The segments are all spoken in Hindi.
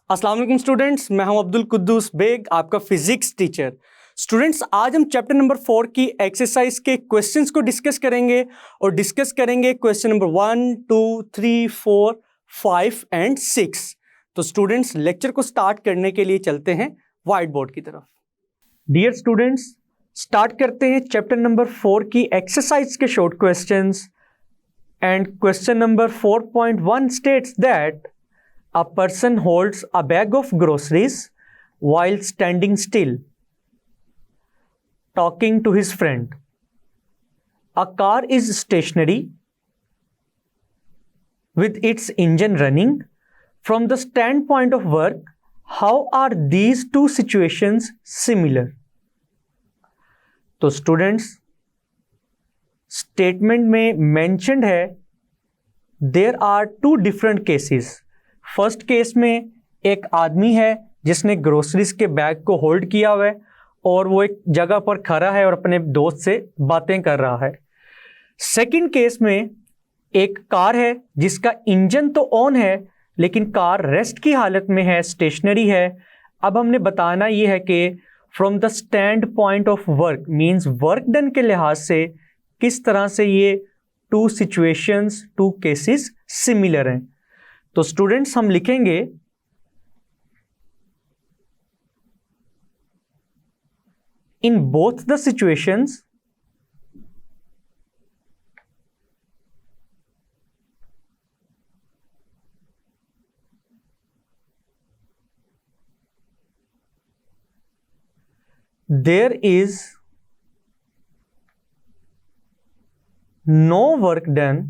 अस्सलाम वालेकुम स्टूडेंट्स, मैं हूं अब्दुल कुद्दूस बेग, आपका फिजिक्स टीचर। स्टूडेंट्स, आज हम चैप्टर नंबर 4 की एक्सरसाइज के क्वेश्चंस को डिस्कस करेंगे और डिस्कस करेंगे क्वेश्चन नंबर 1, 2, 3, 4, 5 एंड 6। तो स्टूडेंट्स, लेक्चर को स्टार्ट करने के लिए चलते हैं व्हाइट बोर्ड की तरफ। डियर स्टूडेंट्स, स्टार्ट करते हैं चैप्टर नंबर 4 की एक्सरसाइज के short questions. And question number 4.1 states that a person holds a bag of groceries while standing still, talking to his friend. A car is stationary with its engine running. From the standpoint of work, how are these two situations similar? तो स्टूडेंट्स, स्टेटमेंट में मेंशन्ड है there are two different cases. First case में एक आदमी है जिसने ग्रोसरीज के बैग को होल्ड किया हुआ है और वो एक जगह पर खड़ा है और अपने दोस्त से बातें कर रहा है। सेकंड केस में एक कार है जिसका इंजन तो ऑन है लेकिन कार रेस्ट की हालत में है, स्टेशनरी है। अब हमने बताना ये है कि from the stand point of work means work done के लिहाज से किस तरह से ये two situations, two cases similar हैं। तो स्टूडेंट्स, हम लिखेंगे in both the situations there is no work done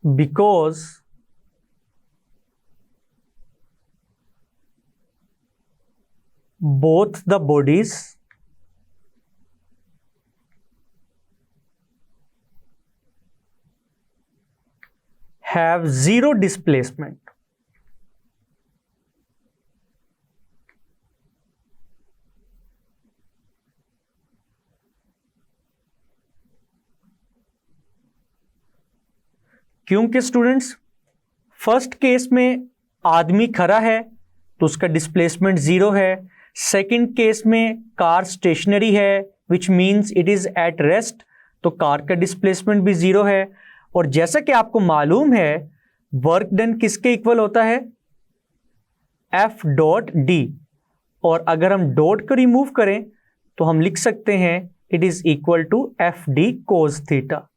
because both the bodies have zero displacement. क्योंकि स्टूडेंट्स, फर्स्ट केस में आदमी खड़ा है तो उसका डिस्प्लेसमेंट जीरो है। सेकंड केस में कार स्टेशनरी है which means it is at rest, तो कार का डिस्प्लेसमेंट भी जीरो है। और जैसा कि आपको मालूम है वर्क डन किसके इक्वल होता है, एफ डॉट डी। और अगर हम डॉट को रिमूव करें तो हम लिख सकते हैं it is equal to F D cos theta.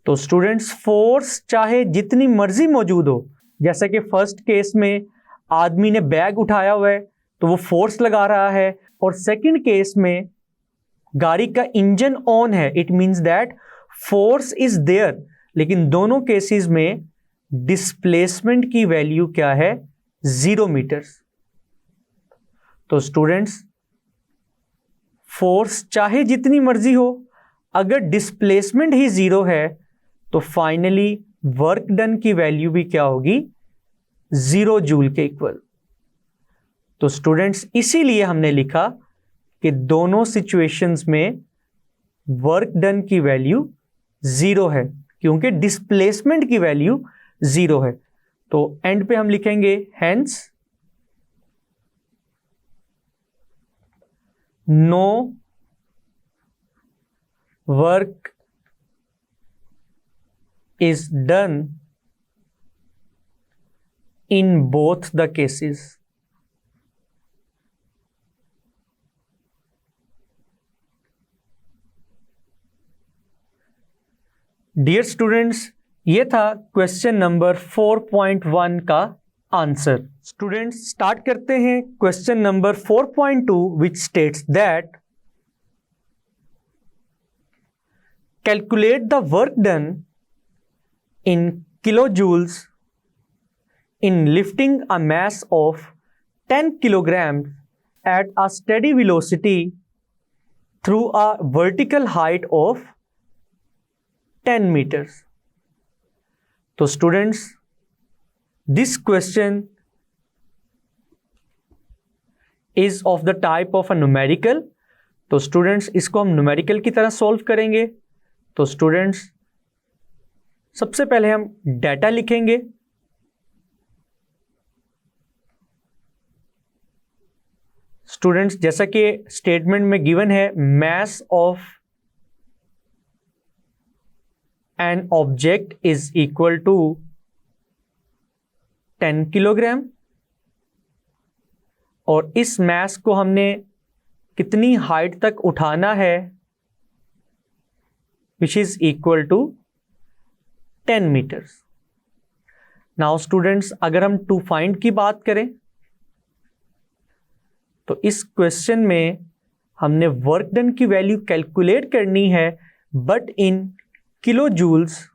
तो स्टूडेंट्स, फोर्स चाहे जितनी मर्जी मौजूद हो, जैसा कि फर्स्ट केस में आदमी ने बैग उठाया हुआ है तो वो फोर्स लगा रहा है, और सेकंड केस में गाड़ी का इंजन ऑन है, it means that force is there. लेकिन दोनों केसेस में डिस्प्लेसमेंट की वैल्यू क्या है, 0 मीटर्स। तो स्टूडेंट्स, फोर्स चाहे जितनी मर्जी हो, अगर डिस्प्लेसमेंट ही 0 है तो फाइनली वर्क डन की वैल्यू भी क्या होगी, 0 जूल के इक्वल। तो स्टूडेंट्स, इसीलिए हमने लिखा कि दोनों सिचुएशंस में वर्क डन की वैल्यू 0 है क्योंकि डिस्प्लेसमेंट की वैल्यू 0 है। तो एंड पे हम लिखेंगे hence no work is done in both the cases. Dear students, ये था क्वेश्चन नंबर 4.1 का आंसर। स्टूडेंट्स, स्टार्ट करते हैं question number 4.2 which states that calculate the work done in kilojoules in lifting a mass of 10 kilograms at a steady velocity through a vertical height of 10 meters. तो students, this question is of the type of a numerical, तो स्टूडेंट्स इसको हम न्यूमेरिकल की तरह सॉल्व करेंगे। तो स्टूडेंट्स सबसे पहले हम डाटा लिखेंगे। स्टूडेंट्स जैसा कि स्टेटमेंट में गिवन है, mass of an object is equal to 10 kilogram, और इस मास को हमने कितनी हाइट तक उठाना है, which is equal to 10 metres. Now students अगर हम टू फाइंड की बात करें तो इस क्वेश्चन में हमने वर्क डन की वैल्यू कैलकुलेट करनी है, बट इन किलो जूल्स।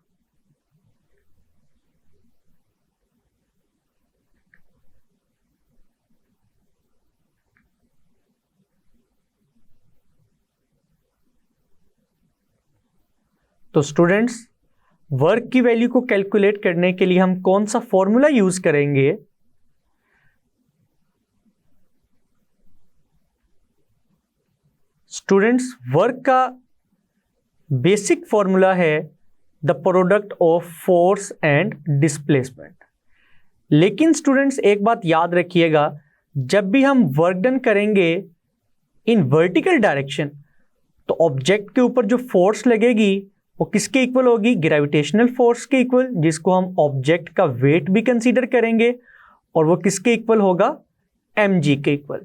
तो स्टूडेंट्स वर्क की वैल्यू को कैलकुलेट करने के लिए हम कौन सा फॉर्मूला यूज करेंगे? स्टूडेंट्स वर्क का बेसिक फॉर्मूला है the product of force and displacement. लेकिन स्टूडेंट्स एक बात याद रखिएगा, जब भी हम वर्क डन करेंगे इन वर्टिकल डायरेक्शन, तो ऑब्जेक्ट के ऊपर जो फोर्स लगेगी वो किसके इक्वल होगी? ग्रेविटेशनल फोर्स के इक्वल, जिसको हम ऑब्जेक्ट का वेट भी कंसीडर करेंगे, और वो किसके इक्वल होगा? mg के इक्वल।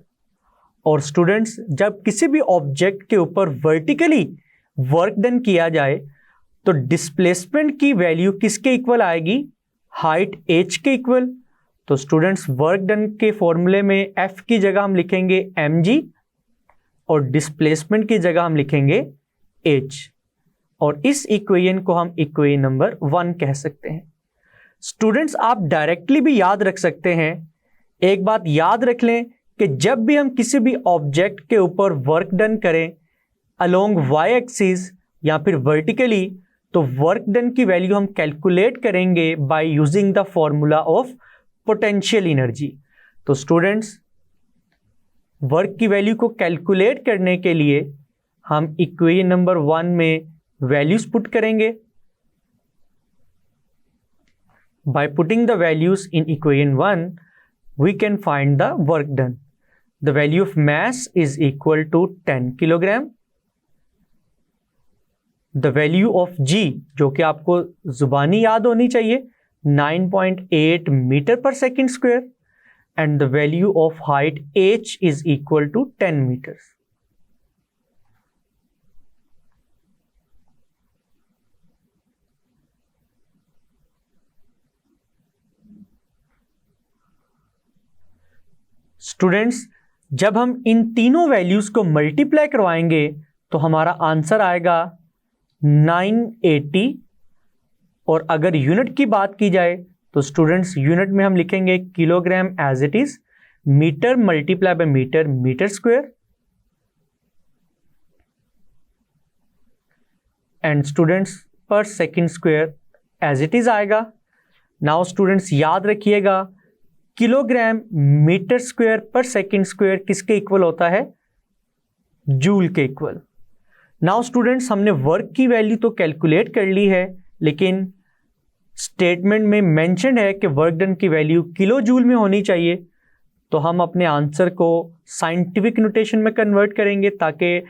और स्टूडेंट्स जब किसी भी ऑब्जेक्ट के ऊपर वर्टिकली वर्क डन किया जाए तो डिस्प्लेसमेंट की वैल्यू किसके इक्वल आएगी? हाइट h के इक्वल। तो स्टूडेंट्स वर्क डन के फॉर्मूले में f की जगह हम लिखेंगे mg और डिस्प्लेसमेंट की जगह हम लिखेंगे h, और इस इक्वेशन को हम इक्वेशन नंबर 1 कह सकते हैं। स्टूडेंट्स आप डायरेक्टली भी याद रख सकते हैं। एक बात याद रख लें कि जब भी हम किसी भी ऑब्जेक्ट के ऊपर वर्क डन करें अलोंग वाई एक्सिस या फिर वर्टिकली, तो वर्क डन की वैल्यू हम कैलकुलेट करेंगे by using the formula of potential energy. तो स्टूडेंट्स वर्क की वैल्यू को कैलकुलेट करने के लिए हम इक्वेशन नंबर 1 में वैल्यूज पुट करेंगे। By putting the values in equation 1 we can find the work done. The value of mass is equal to 10 kilogram. The value of g, जो कि आपको जुबानी याद होनी चाहिए, 9.8 मीटर पर second square, and the value of height h is equal to 10 meters. Students जब हम इन तीनों वैल्यूज को मल्टीप्लाई करवाएंगे तो हमारा आंसर आएगा 980, और अगर यूनिट की बात की जाए तो स्टूडेंट्स यूनिट में हम लिखेंगे kilogram as it is, metre multiply by metre, metre square, and students पर second square as it is आएगा। नाउ स्टूडेंट्स याद रखिएगा, किलोग्राम मीटर स्क्वायर पर सेकेंड स्क्वायर किसके इक्वल होता है? जूल के इक्वल। नाउ स्टूडेंट्स हमने वर्क की वैल्यू तो कैलकुलेट कर ली है, लेकिन स्टेटमेंट में मेंशन है कि वर्क डन की वैल्यू किलो जूल में होनी चाहिए। तो हम अपने आंसर को साइंटिफिक नोटेशन में कन्वर्ट करेंगे ताकि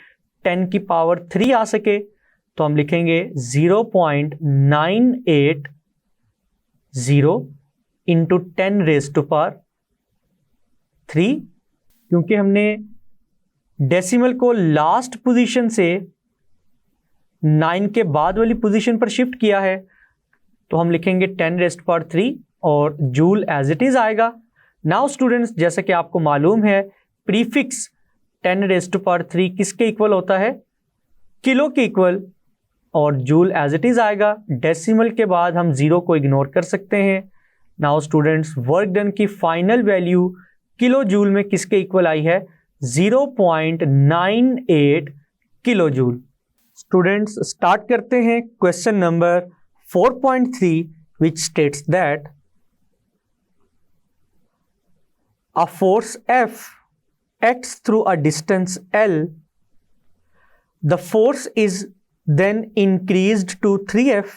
10 की पावर 3 आ सके। तो हम लिखेंगे 0.980 इंटू 10 रेज टू पावर 3, क्योंकि हमने डेसिमल को लास्ट पोजीशन से 9 के बाद वाली पोजीशन पर शिफ्ट किया है, तो हम लिखेंगे 10 रेज टू पावर 3 और जूल एज इट इज आएगा। नाउ स्टूडेंट्स जैसा कि आपको मालूम है, प्रीफिक्स 10 रेज टू पावर 3 किसके इक्वल होता है? किलो के इक्वल, और जूल एज इट इज आएगा। डेसिमल के बाद हम 0 को इग्नोर कर सकते हैं। नाउ स्टूडेंट्स वर्क डन की फाइनल वैल्यू किलो जूल में किसके इक्वल आई है? 0.98 किलो जूल। स्टूडेंट्स स्टार्ट करते हैं question number 4.3 which states that a force F acts through a distance L the force is then increased to 3F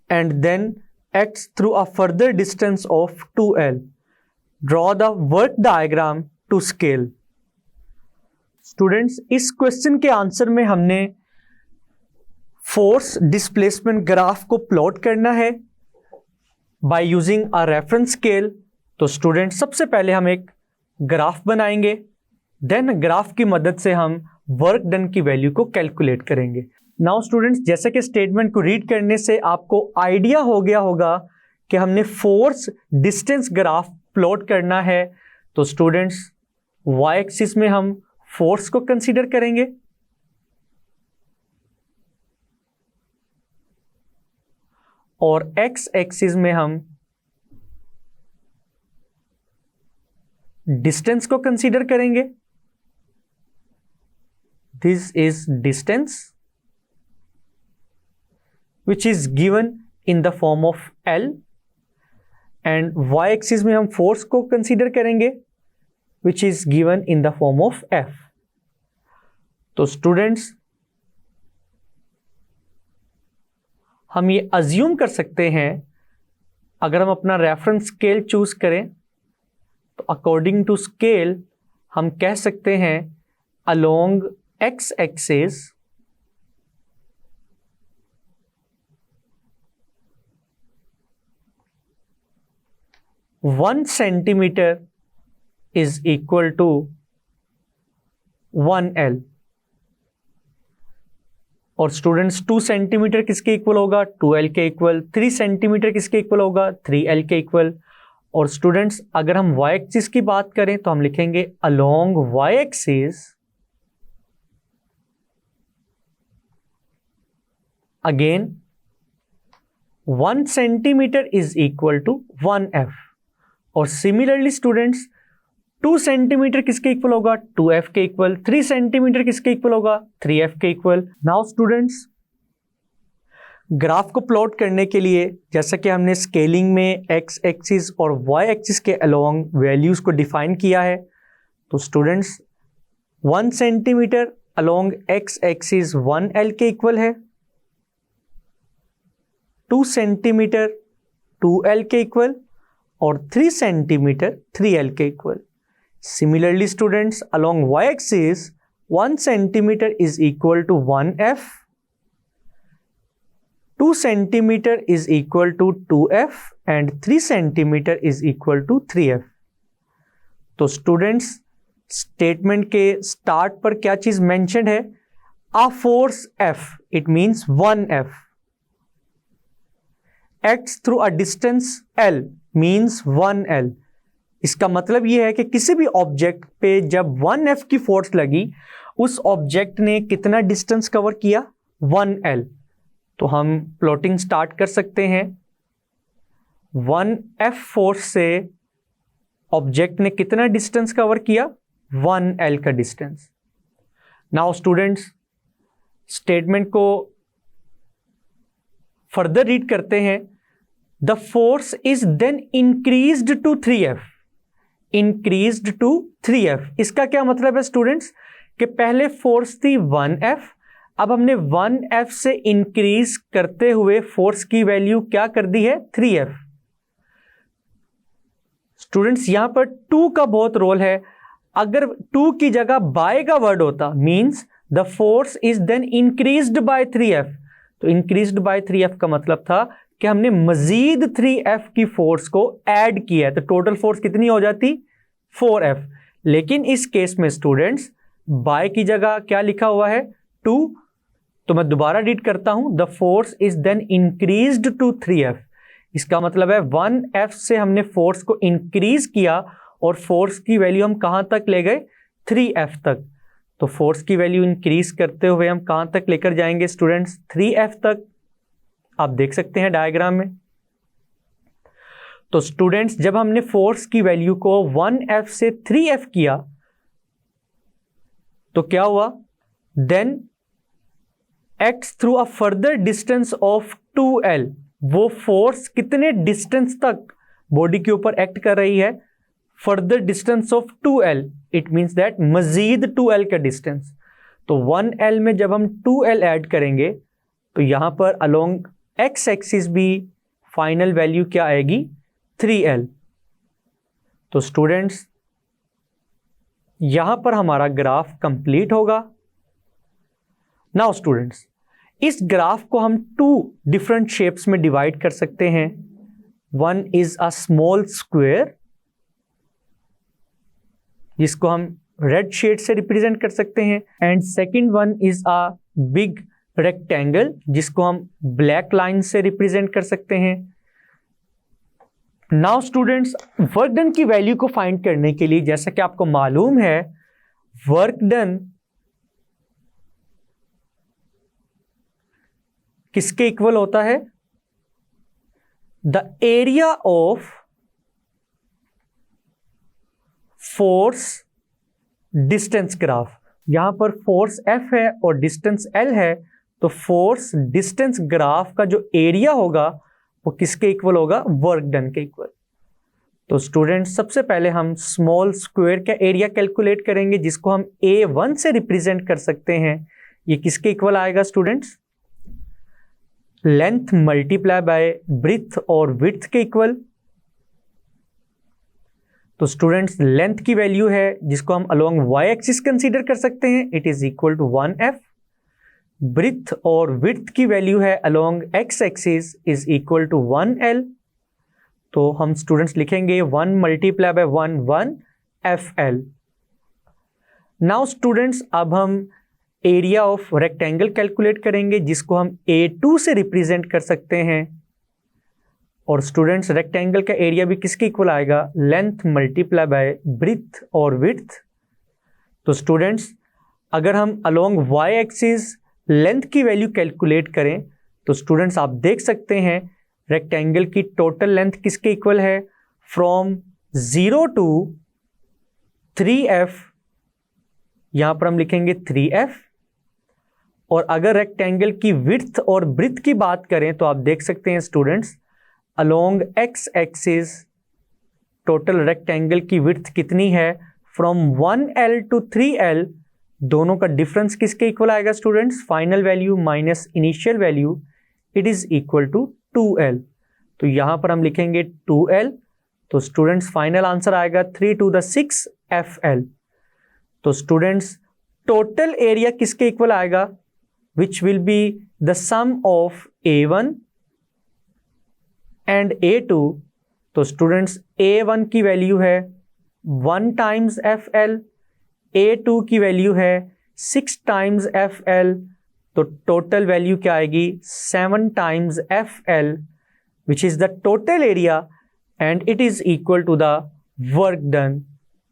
and then acts through a further distance of 2L. Draw the work diagram to scale. Students, इस क्वेश्चन के आंसर में हमने फोर्स डिस्प्लेसमेंट ग्राफ को प्लॉट करना है by using a reference scale. तो स्टूडेंट, सबसे पहले हम एक ग्राफ बनाएंगे, देन ग्राफ की मदद से हम वर्क डन की वैल्यू को कैलकुलेट करेंगे। नाउ स्टूडेंट्स, जैसे कि स्टेटमेंट को रीड करने से आपको आइडिया हो गया होगा कि हमने फोर्स डिस्टेंस ग्राफ प्लॉट करना है। तो स्टूडेंट्स, वाई एक्सिस में हम फोर्स को कंसीडर करेंगे और एक्स एक्सिस में हम डिस्टेंस को कंसीडर करेंगे। This is distance which is given in the form of L, and y axis में हम force को consider करेंगे which is given in the form of F। तो students, हम ये assume कर सकते हैं, अगर हम अपना reference scale choose करें तो according to scale हम कह सकते हैं along x axis one centimetre is equal to 1L। और स्टूडेंट्स, 2 सेंटीमीटर किसके इक्वल होगा? 2L के इक्वल। 3 सेंटीमीटर किसके इक्वल होगा? 3L के इक्वल। और स्टूडेंट्स, अगर हम y एक्सिस की बात करें तो हम लिखेंगे along y axis again 1 centimetre is equal to 1F। और सिमिलरली स्टूडेंट्स, 2 सेंटीमीटर किसके इक्वल होगा? 2F के इक्वल। 3 सेंटीमीटर किसके इक्वल होगा? 3F के इक्वल। नाउ स्टूडेंट्स, ग्राफ को प्लॉट करने के लिए जैसा कि हमने स्केलिंग में x एक्सिस और y एक्सिस के अलोंग वैल्यूज को डिफाइन किया है, तो students 1 centimetre along x axis 1L के इक्वल है, 2 सेंटीमीटर 2L के इक्वल और 3 सेंटीमीटर 3L के equal. Similarly students, along y axis 1 centimetre is equal to 1F, 2 centimetre is equal to 2F and 3 centimetre is equal to 3F। तो स्टूडेंट्स, स्टेटमेंट के स्टार्ट पर क्या चीज मेंशन्ड है? A force F, it means 1F, acts through a distance L means 1L। इसका मतलब यह है कि किसी भी ऑब्जेक्ट पे जब 1F की फोर्स लगी, उस ऑब्जेक्ट ने कितना डिस्टेंस कवर किया? 1L। तो हम प्लॉटिंग स्टार्ट कर सकते हैं। 1F फोर्स से ऑब्जेक्ट ने कितना डिस्टेंस कवर किया? 1L का डिस्टेंस। नाउ स्टूडेंट्स, स्टेटमेंट को फर्दर रीड करते हैं। The force is then increased to 3F, increased to 3F। इसका क्या मतलब है स्टूडेंट्स? कि पहले फोर्स थी 1F, अब हमने 1F से इंक्रीज करते हुए फोर्स की वैल्यू क्या कर दी है? 3F। स्टूडेंट्स, यहां पर 2 का बहुत रोल है। अगर 2 की जगह बाय का वर्ड होता, means the force is then increased by 3F। तो इंक्रीज्ड बाय 3F का मतलब था कि हमने मजीद 3F की फोर्स को ऐड किया है, तो टोटल फोर्स कितनी हो जाती? 4F। लेकिन इस केस में स्टूडेंट्स, बाय की जगह क्या लिखा हुआ है? 2। तो मैं दोबारा रीड करता हूं, the force is then increased to 3F। इसका मतलब है 1F से हमने फोर्स को इंक्रीज किया और फोर्स की वैल्यू हम कहां तक ले गए? 3F तक। तो फोर्स की वैल्यू इंक्रीज करते हुए हम कहां तक लेकर जाएंगे स्टूडेंट्स? 3F तक। आप देख सकते हैं डायग्राम में। तो स्टूडेंट्स, जब हमने फोर्स की वैल्यू को 1F से 3F किया तो क्या हुआ? Then acts through a further distance of 2L। वो फोर्स कितने डिस्टेंस तक बॉडी के ऊपर एक्ट कर रही है? Further distance of 2L, it means that मजीद 2L का डिस्टेंस। तो 1L में जब हम 2L ऐड करेंगे तो यहां पर अलोंग x एक्सिस भी फाइनल वैल्यू क्या आएगी, 3L। तो स्टूडेंट्स यहां पर हमारा ग्राफ कंप्लीट होगा। नाउ स्टूडेंट्स, इस ग्राफ को हम 2 डिफरेंट शेप्स में डिवाइड कर सकते हैं। One is a small square, जिसको हम रेड शेड से रिप्रेजेंट कर सकते हैं, and second one is a big rectangle, जिसको हम ब्लैक लाइन से रिप्रेजेंट कर सकते हैं। नाउ स्टूडेंट्स, वर्क डन की वैल्यू को फाइंड करने के लिए, जैसा कि आपको मालूम है, वर्क डन किसके इक्वल होता है, the area of force distance graph. यहां पर फोर्स F है और डिस्टेंस L है, तो फोर्स डिस्टेंस ग्राफ का जो एरिया होगा वो किसके इक्वल होगा, वर्क डन के इक्वल। तो स्टूडेंट्स सबसे पहले हम स्मॉल स्क्वायर का एरिया कैलकुलेट करेंगे, जिसको हम A1 से रिप्रेजेंट कर सकते हैं। ये किसके इक्वल आएगा students, length multiply by breadth और विड्थ के इक्वल। तो स्टूडेंट्स लेंथ की वैल्यू है जिसको हम अलोंग y एक्सिस कंसीडर कर सकते हैं, it is equal to 1f। Breadth और विड्थ की वैल्यू है along x axis is equal to 1l। तो हम स्टूडेंट्स लिखेंगे 1 multiply by 1 fl। Now students अब हम एरिया ऑफ रेक्टेंगल कैलकुलेट करेंगे, जिसको हम A2 से रिप्रेजेंट कर सकते हैं। और स्टूडेंट्स रेक्टेंगल का एरिया भी किसके इक्वल आएगा, लेंथ मल्टीप्लाई बाय ब्रीथ और विड्थ। तो स्टूडेंट्स अगर हम अलोंग y एक्सिस लेंथ की वैल्यू कैलकुलेट करें तो स्टूडेंट्स आप देख सकते हैं रेक्टेंगल की टोटल लेंथ किसके इक्वल है, फ्रॉम 0 टू 3f, यहां पर हम लिखेंगे 3f। और अगर रेक्टेंगल की विड्थ और ब्रीथ की बात करें तो आप देख सकते हैं students along x axis total rectangle की विड्थ कितनी है, फ्रॉम 1L टू 3L, दोनों का डिफरेंस किसके इक्वल आएगा students, final value minus initial value, it is equal to 2L। तो यहां पर हम लिखेंगे 2L। तो स्टूडेंट्स फाइनल आंसर आएगा 3 to the 6 FL। तो स्टूडेंट्स टोटल एरिया किसके इक्वल आएगा, which will be the sum of A1 and A2। तो स्टूडेंट्स A1 की वैल्यू है 1 टाइम्स FL, A2 की वैल्यू है 6 टाइम्स FL। तो टोटल वैल्यू क्या आएगी, 7 times FL, which is the total area and it is equal to the work done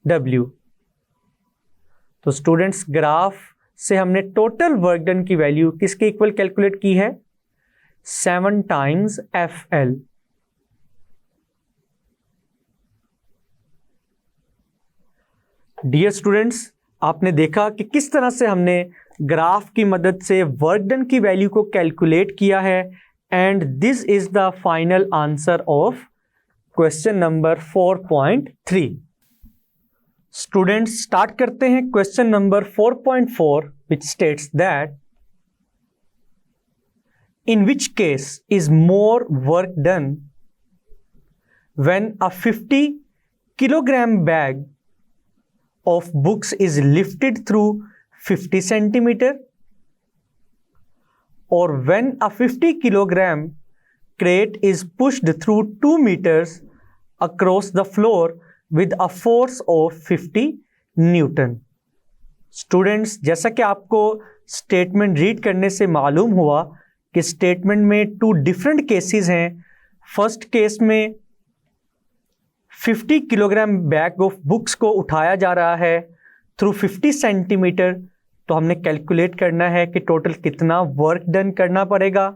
W। तो स्टूडेंट्स ग्राफ से हमने टोटल वर्क डन की वैल्यू किसके इक्वल कैलकुलेट की है, 7 टाइम्स FL। डियर स्टूडेंट्स, आपने देखा कि किस तरह से हमने ग्राफ की मदद से वर्क डन की वैल्यू को कैलकुलेट किया है, and this is the final answer of question number 4.3। Students start करते हैं question number 4.4, which states that in which case is more work done when a 50 kilogram bag of books is lifted through 50 centimeter, or when a 50 kilogram crate is pushed through 2 meters across the floor with a force of 50 Newton. Students जैसा कि आपको स्टेटमेंट रीड करने से मालूम हुआ कि स्टेटमेंट में 2 डिफरेंट केसेस हैं। फर्स्ट केस में 50 किलोग्राम बैग ऑफ बुक्स को उठाया जा रहा है थ्रू 50 सेंटीमीटर, तो हमने कैलकुलेट करना है कि टोटल कितना वर्क डन करना पड़ेगा।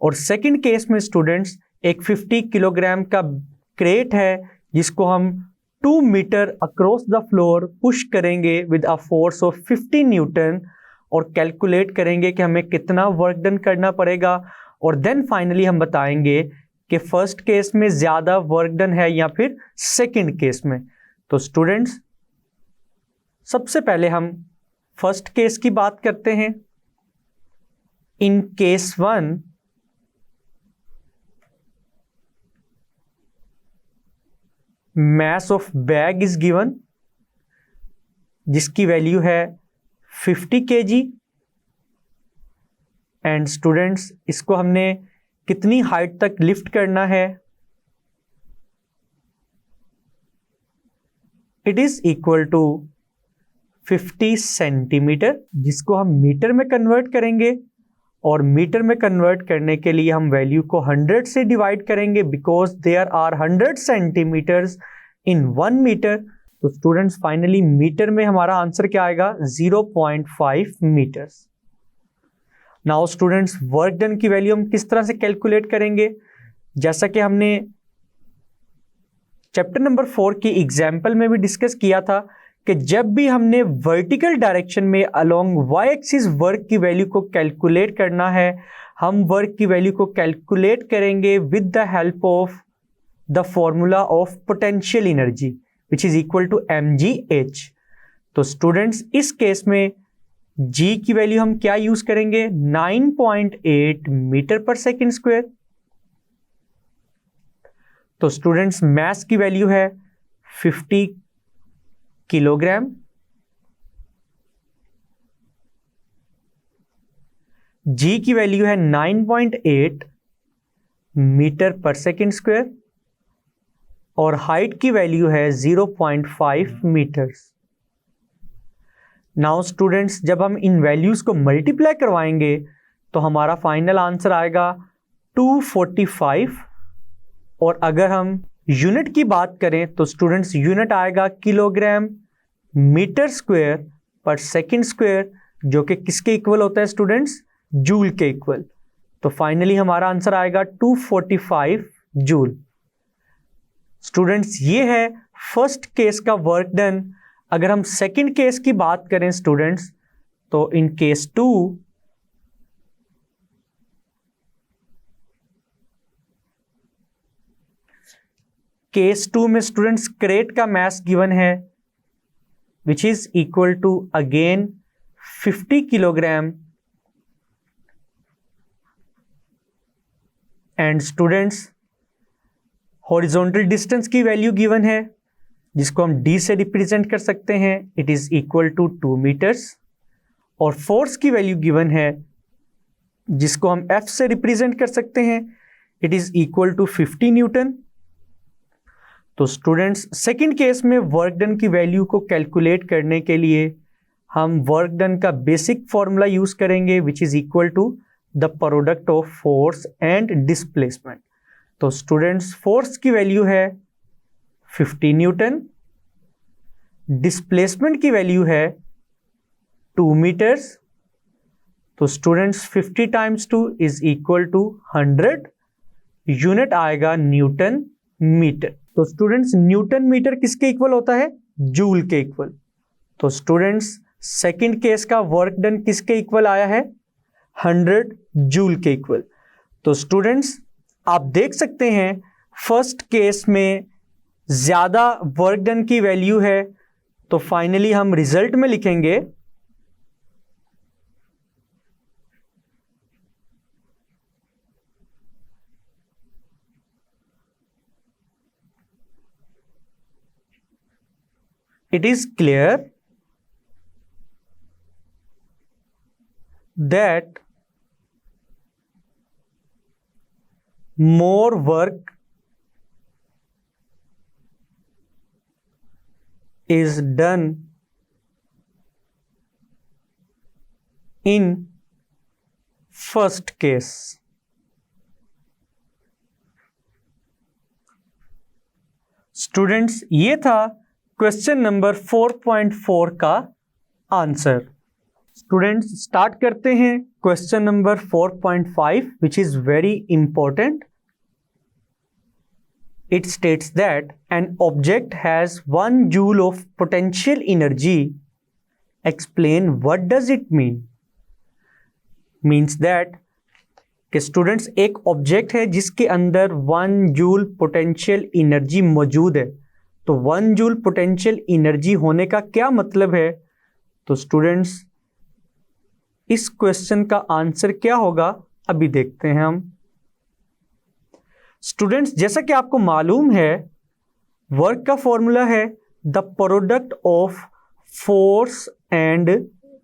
और सेकंड केस में स्टूडेंट्स एक 50 किलोग्राम का क्रेट है जिसको हम 2 metre across the floor push करेंगे with a force of 50 newton, और कैलकुलेट करेंगे कि हमें कितना वर्क डन करना पड़ेगा। और देन फाइनली हम बताएंगे कि फर्स्ट केस में ज़्यादा वर्क डन है या फिर सेकंड केस में। तो स्टूडेंट्स सबसे पहले हम फर्स्ट केस की बात करते हैं। In case 1 mass of bag is given जिसकी वैल्यू है 50 kg एंड स्टूडेंट्स इसको हमने कितनी हाइट तक लिफ्ट करना है, it is equal to 50 centimetres, जिसको हम मीटर में कन्वर्ट करेंगे और मीटर में कन्वर्ट करने के लिए हम वैल्यू को 100 से डिवाइड करेंगे because there are 100 centimetres in 1 metre. तो स्टूडेंट्स फाइनली मीटर में हमारा आंसर क्या आएगा, 0.5 metres. Now students work done की वैल्यू हम किस तरह से कैलकुलेट करेंगे, जैसा कि हमने चैप्टर नंबर 4 की एग्जाम्पल में भी डिस्कस किया था कि जब भी हमने वर्टिकल डायरेक्शन में अलोंग वाई एक्सिस वर्क की वैल्यू को कैलकुलेट करना है, हम वर्क की वैल्यू को कैलकुलेट करेंगे with the help of the formula of potential energy which is equal to mgh। तो स्टूडेंट्स इस केस में g की वैल्यू हम क्या यूज करेंगे, 9.8 मीटर पर सेकेंड स्क्वायर। तो स्टूडेंट्स मास की वैल्यू है 50 किलोग्राम, g की वैल्यू है 9.8 मीटर पर सेकेंड स्क्वायर और हाइट की वैल्यू है 0.5 मीटर्स। नाउ स्टूडेंट्स जब हम इन वैल्यूज को मल्टीप्लाई करवाएंगे तो हमारा फाइनल आंसर आएगा 245 और अगर हम यूनिट की बात करें तो स्टूडेंट्स यूनिट आएगा किलोग्राम मीटर स्क्वायर पर सेकेंड स्क्वायर, जो कि किसके इक्वल होता है स्टूडेंट्स, जूल के इक्वल। तो फाइनली हमारा आंसर आएगा 245 जूल। स्टूडेंट्स ये है फर्स्ट केस का वर्क डन। अगर हम सेकंड केस की बात करें स्टूडेंट्स तो इन केस 2 में स्टूडेंट्स क्रेट का मास गिवन है which is equal to again 50 kilogram and students horizontal distance की वैल्यू गिवन है जिसको हम d से रिप्रेजेंट कर सकते हैं, it is equal to 2 metres और फोर्स की वैल्यू गिवन है जिसको हम F से रिप्रेजेंट कर सकते हैं, it is equal to 50 newton. तो स्टूडेंट्स सेकंड केस में वर्क डन की वैल्यू को कैलकुलेट करने के लिए हम वर्क डन का बेसिक फॉर्मूला यूज करेंगे which is equal to the product of force and displacement. तो स्टूडेंट्स फोर्स की वैल्यू है 50 न्यूटन, डिस्प्लेसमेंट की वैल्यू है 2 मीटर्स। तो students 50 times 2 is equal to 100, unit आएगा न्यूटन मीटर। तो स्टूडेंट्स न्यूटन मीटर किसके इक्वल होता है, जूल के इक्वल। तो स्टूडेंट्स सेकंड केस का वर्क डन किसके इक्वल आया है, 100 जूल के इक्वल। तो स्टूडेंट्स आप देख सकते हैं फर्स्ट केस में ज्यादा वर्क डन की वैल्यू है, तो फाइनली हम रिजल्ट में लिखेंगे it is clear that more work is done in first case. Students ये था क्वेश्चन नंबर 4.4 का आंसर। स्टूडेंट्स स्टार्ट करते हैं question number 4.5 which is very important. It states that an object has 1 joule of potential energy. Explain what does it mean? Means that कि स्टूडेंट्स एक ऑब्जेक्ट है जिसके अंदर 1 जूल पोटेंशियल एनर्जी मौजूद है। तो 1 जूल पोटेंशियल एनर्जी होने का क्या मतलब है? तो स्टूडेंट्स इस क्वेश्चन का आंसर क्या होगा अभी देखते हैं हम। स्टूडेंट्स, जैसा कि आपको मालूम है, वर्क का फॉर्मूला है the product of force and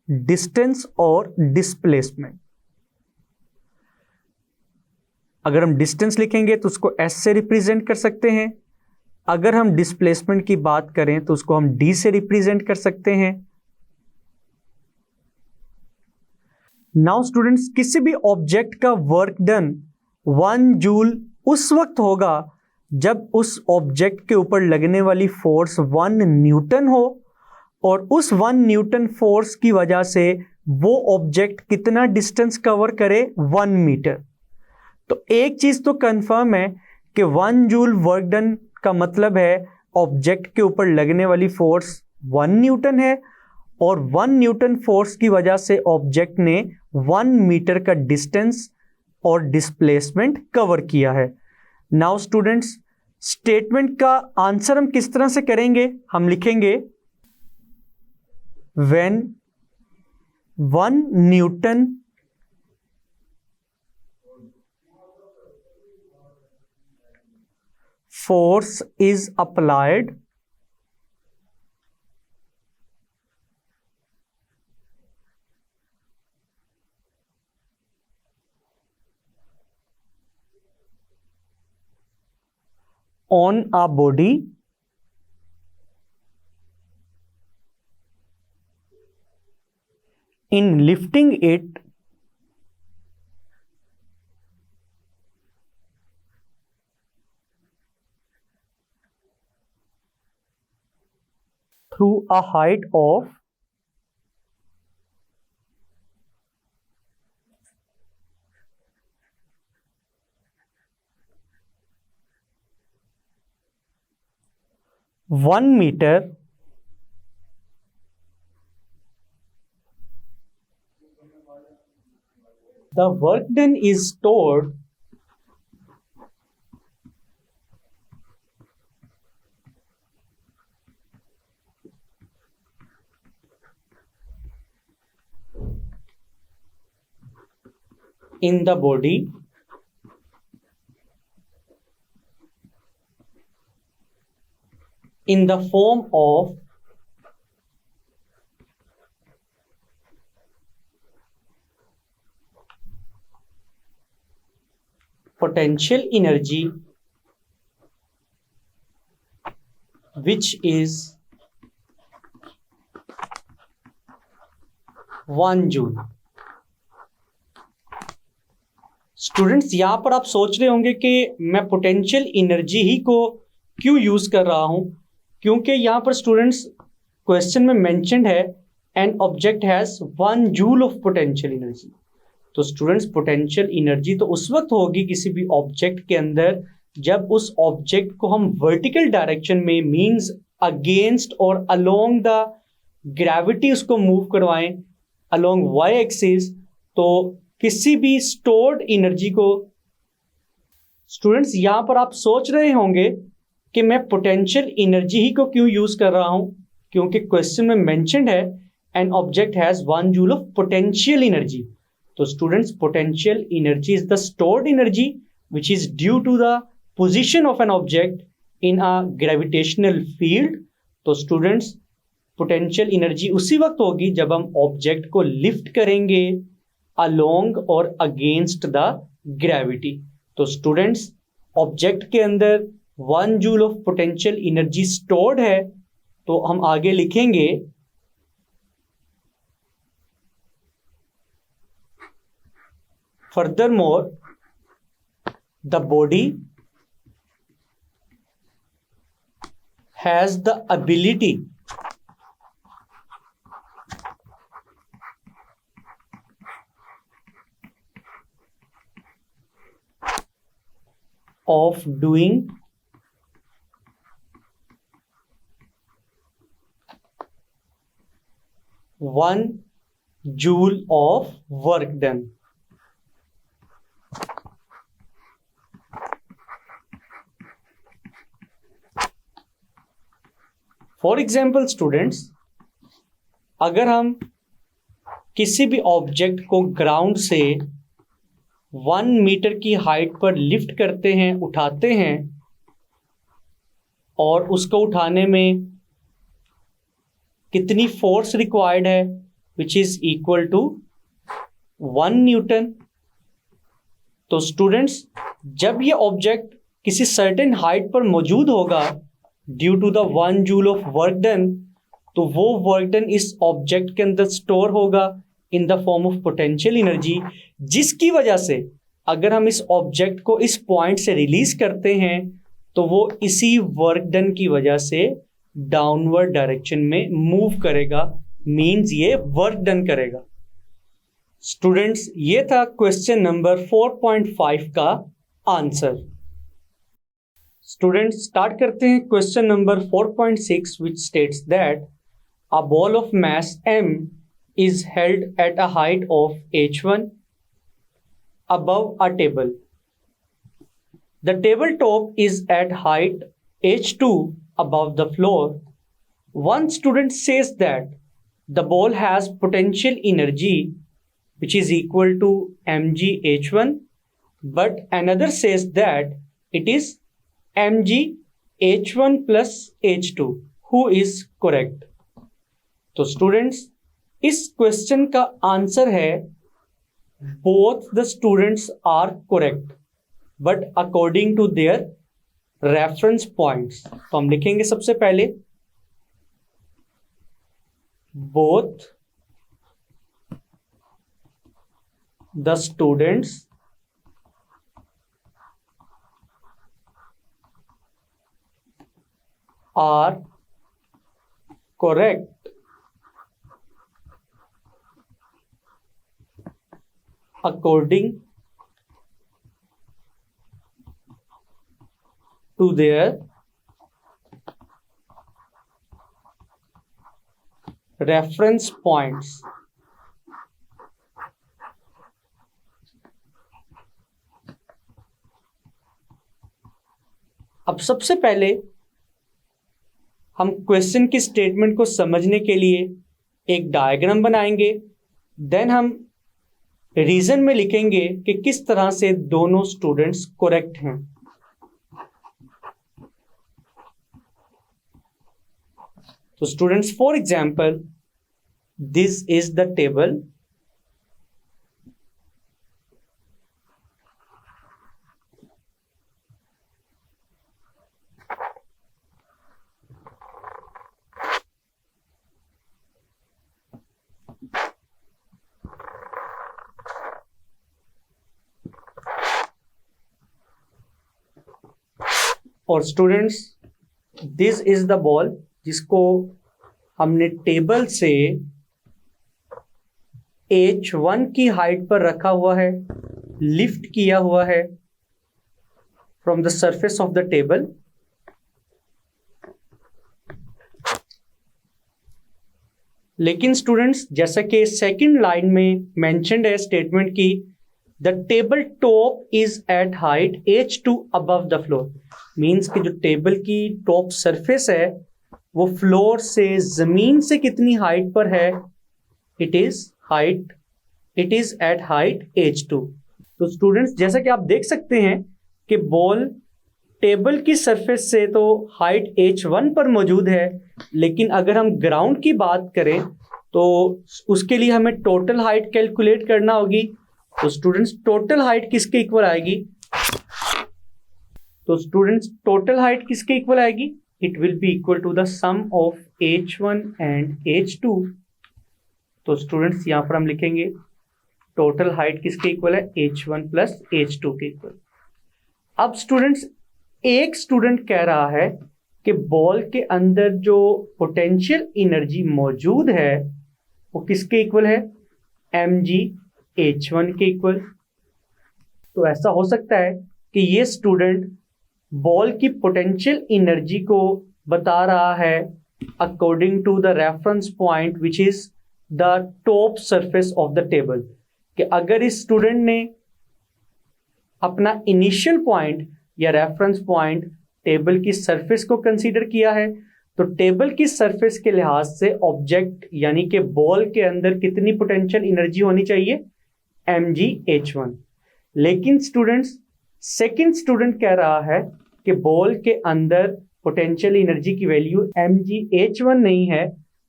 distance और डिस्प्लेसमेंट। अगर हम डिस्टेंस लिखेंगे तो उसको एस से रिप्रेजेंट कर सकते हैं, अगर हम डिस्प्लेसमेंट की बात करें तो उसको हम डी से रिप्रेजेंट कर सकते हैं। नाउ स्टूडेंट्स, किसी भी ऑब्जेक्ट का वर्क डन 1 जूल उस वक्त होगा जब उस ऑब्जेक्ट के ऊपर लगने वाली फोर्स 1 न्यूटन हो, और उस 1 न्यूटन फोर्स की वजह से वो ऑब्जेक्ट कितना डिस्टेंस कवर करे, 1 मीटर। तो एक चीज तो कंफर्म है कि 1 जूल वर्क डन का मतलब है ऑब्जेक्ट के ऊपर लगने वाली फोर्स 1 न्यूटन है, और 1 न्यूटन फोर्स की वजह से ऑब्जेक्ट ने 1 मीटर का डिस्टेंस और डिस्प्लेसमेंट कवर किया है। नाउ स्टूडेंट्स, स्टेटमेंट का आंसर हम किस तरह से करेंगे? हम लिखेंगे when 1 Newton force is applied on a body in lifting it through a height of 1 meter the work done is stored in the body in the form of potential energy which is 1 joule. Students, यहां पर आप सोच रहे होंगे कि मैं पोटेंशियल एनर्जी ही को क्यों यूज कर रहा हूं, क्योंकि यहां पर स्टूडेंट्स क्वेश्चन में मेंशन्ड है an object has 1 joule of potential energy. तो स्टूडेंट्स, पोटेंशियल एनर्जी तो उस वक्त होगी किसी भी ऑब्जेक्ट के अंदर जब उस ऑब्जेक्ट को हम वर्टिकल डायरेक्शन में, मींस अगेंस्ट और अलोंग द ग्रेविटी उसको मूव करवाएं अलोंग वाई एक्सिस। तो किसी भी स्टोर्ड एनर्जी को, स्टूडेंट्स यहां पर आप सोच रहे होंगे कि मैं पोटेंशियल एनर्जी ही को क्यों यूज कर रहा हूं, क्योंकि क्वेश्चन में मेंशन्ड है an object has 1 joule of potential energy. तो students, potential energy is the stored energy which is due to the position of an object in a gravitational field. तो स्टूडेंट्स, पोटेंशियल एनर्जी उसी वक्त होगी जब हम ऑब्जेक्ट को लिफ्ट करेंगे अलोंग और अगेंस्ट द ग्रेविटी। तो स्टूडेंट्स, ऑब्जेक्ट के अंदर 1 joule of potential energy stored है, तो हम आगे लिखेंगे furthermore the body has the ability of doing 1 joule of work done. For example, students, अगर हम किसी भी ऑब्जेक्ट को ग्राउंड से 1 मीटर की हाइट पर लिफ्ट करते हैं, उठाते हैं, और उसको उठाने में कितनी फोर्स रिक्वायर्ड है, which is equal to 1 newton. तो स्टूडेंट्स, जब ये ऑब्जेक्ट किसी सर्टेन हाइट पर मौजूद होगा due to the 1 joule of work done, तो वो वर्क डन इस ऑब्जेक्ट के अंदर स्टोर होगा in the form of potential energy, जिसकी वजह से अगर हम इस ऑब्जेक्ट को इस पॉइंट से रिलीज करते हैं तो वो इसी वर्क डन की वजह से डाउनवर्ड डायरेक्शन में मूव करेगा, मींस ये वर्क डन करेगा। स्टूडेंट्स, ये था क्वेश्चन नंबर 4.5 का आंसर। स्टूडेंट्स, स्टार्ट करते हैं question number 4.6, which states that a ball of mass m is held at a height of h1 above a table. The tabletop is at height h2 above the floor. One student says that the ball has potential energy which is equal to mg h1, but another says that it is mg h1 plus h2. Who is correct? तो स्टूडेंट्स, इस क्वेश्चन का आंसर है both the students are correct but according to their reference points. तो हम लिखेंगे सबसे पहले both the students are correct according to their reference points। अब सबसे पहले हम क्वेश्चन की स्टेटमेंट को समझने के लिए एक डायग्राम बनाएंगे, देन हम रीजन में लिखेंगे कि किस तरह से दोनों स्टूडेंट्स करेक्ट हैं। तो students, for example, this is the table, और students, this is the ball जिसको हमने टेबल से h1 की हाइट पर रखा हुआ है, लिफ्ट किया हुआ है from the surface of the table. लेकिन स्टूडेंट्स, जैसा कि सेकंड लाइन में मेंशन्ड है स्टेटमेंट की, the table top is at height h2 above the floor, means कि जो टेबल की टॉप सरफेस है वो फ्लोर से, जमीन से कितनी हाइट पर है, it is at height h2। तो स्टूडेंट्स, जैसा कि आप देख सकते हैं कि बॉल टेबल की सरफेस से तो हाइट h1 पर मौजूद है, लेकिन अगर हम ग्राउंड की बात करें तो उसके लिए हमें टोटल हाइट कैलकुलेट करना होगी। तो स्टूडेंट्स, टोटल हाइट किसके इक्वल आएगी? तो स्टूडेंट्स, टोटल हाइट किसके इक्वल आएगी? It will be equal to the sum of h1 and h2। तो स्टूडेंट्स, यहां पर हम लिखेंगे टोटल हाइट किसके इक्वल है? h1 प्लस h2 के इक्वल। अब स्टूडेंट्स, एक स्टूडेंट कह रहा है कि बॉल के अंदर जो पोटेंशियल एनर्जी मौजूद है वो किसके इक्वल है? mg h1 के इक्वल। तो ऐसा हो सकता है कि ये स्टूडेंट बॉल की पोटेंशियल एनर्जी को बता रहा है according to the reference point which is the top surface of the table, कि अगर इस स्टूडेंट ने अपना इनिशियल पॉइंट या रेफरेंस पॉइंट टेबल की सरफेस को कंसीडर किया है तो टेबल की सरफेस के लिहाज से ऑब्जेक्ट यानी कि बॉल के अंदर कितनी पोटेंशियल एनर्जी होनी चाहिए, mgh1। लेकिन स्टूडेंट्स, सेकंड स्टूडेंट कह रहा है कि बॉल के अंदर पोटेंशियल एनर्जी की वैल्यू mgh1 नहीं है,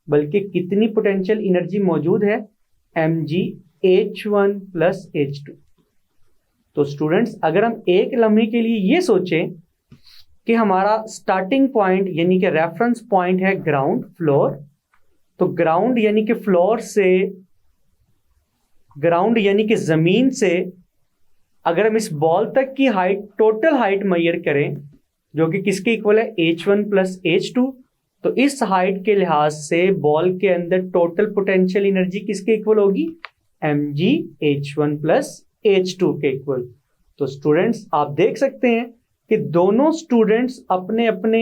बल्कि कितनी पोटेंशियल एनर्जी मौजूद है, mgh1 प्लस h2। तो स्टूडेंट्स, अगर हम एक लम्हे के लिए ये सोचें कि हमारा स्टार्टिंग पॉइंट यानी कि रेफरेंस पॉइंट है ग्राउंड फ्लोर, तो ग्राउंड यानी कि फ्लोर से, ग्राउंड यानी कि जमीन से अगर हम इस बॉल तक की हाइट, टोटल हाइट मेजर करें, जो कि किसके इक्वल है, h1 प्लस h2, तो इस हाइट के लिहाज से बॉल के अंदर टोटल पोटेंशियल एनर्जी किसके इक्वल होगी, mgh1 प्लस h2 के इक्वल। तो स्टूडेंट्स, आप देख सकते हैं कि दोनों स्टूडेंट्स अपने अपने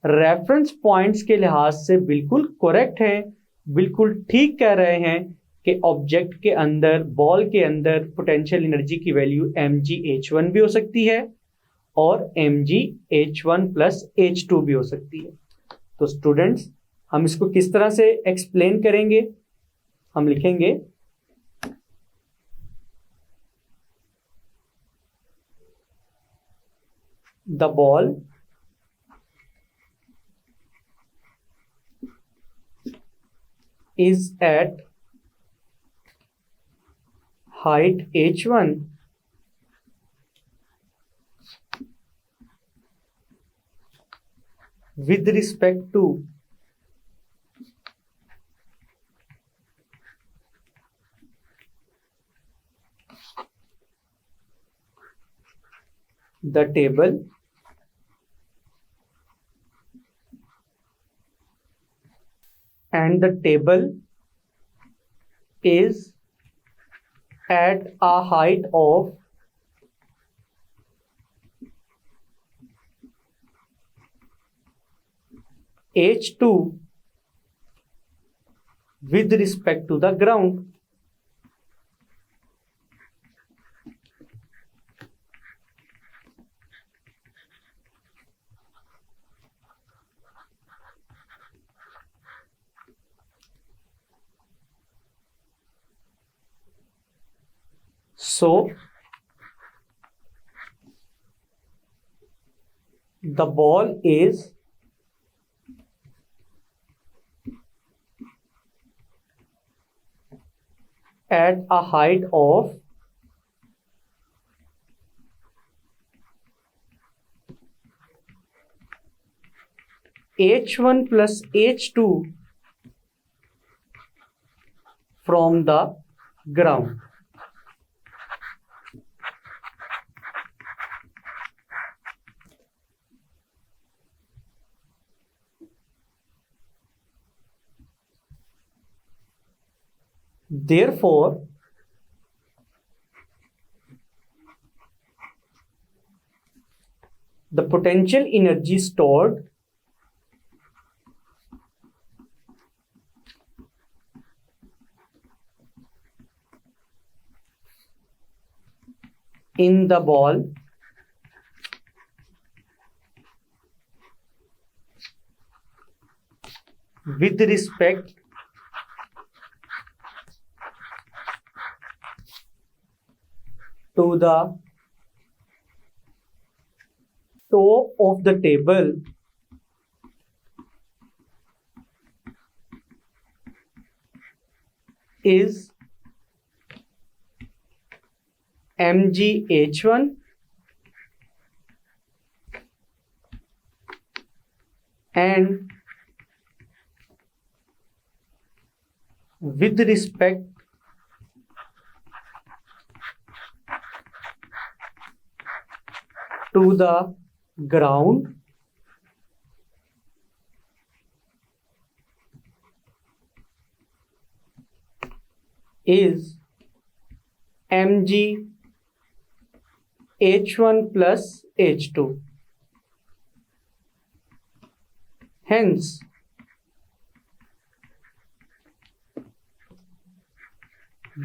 रेफरेंस पॉइंट्स के लिहाज से बिल्कुल करेक्ट हैं, बिल्कुल ठीक कह रहे हैं कि ऑब्जेक्ट के अंदर, बॉल के अंदर पोटेंशियल एनर्जी की वैल्यू mgh1 भी हो सकती है और mgh1 प्लस h2 भी हो सकती है। तो स्टूडेंट्स, हम इसको किस तरह से एक्सप्लेन करेंगे, हम लिखेंगे the ball is at height h1 with respect to the table and the table is at a height of h2 with respect to the ground। So the ball is at a height of h1 plus h2 from the ground। Therefore, the potential energy stored in the ball with respect to the top of the table is mgh1 and with respect to the ground is mg h1 plus h2। Hence,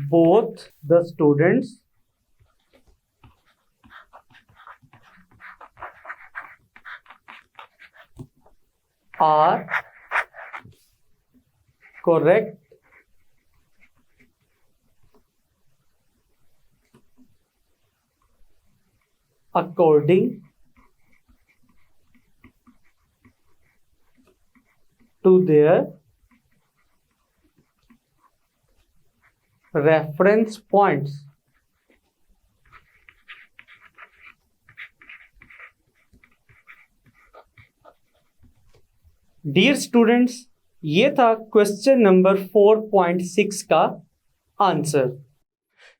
both the students are correct according to their reference points. Dear students, ये था क्वेश्चन नंबर 4.6 का आंसर।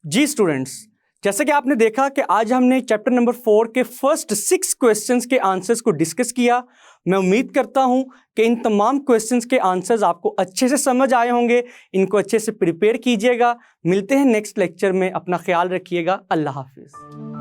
जी स्टूडेंट्स, जैसा कि आपने देखा कि आज हमने चैप्टर नंबर 4 के फर्स्ट 6 क्वेश्चंस के आंसर्स को डिस्कस किया। मैं उम्मीद करता हूं कि इन तमाम क्वेश्चंस के आंसर्स आपको अच्छे से समझ आए होंगे। इनको अच्छे से प्रिपेयर कीजिएगा। मिलते हैं नेक्स्ट लेक्चर में। अपना ख्याल रखिएगा। अल्लाह हाफिज़।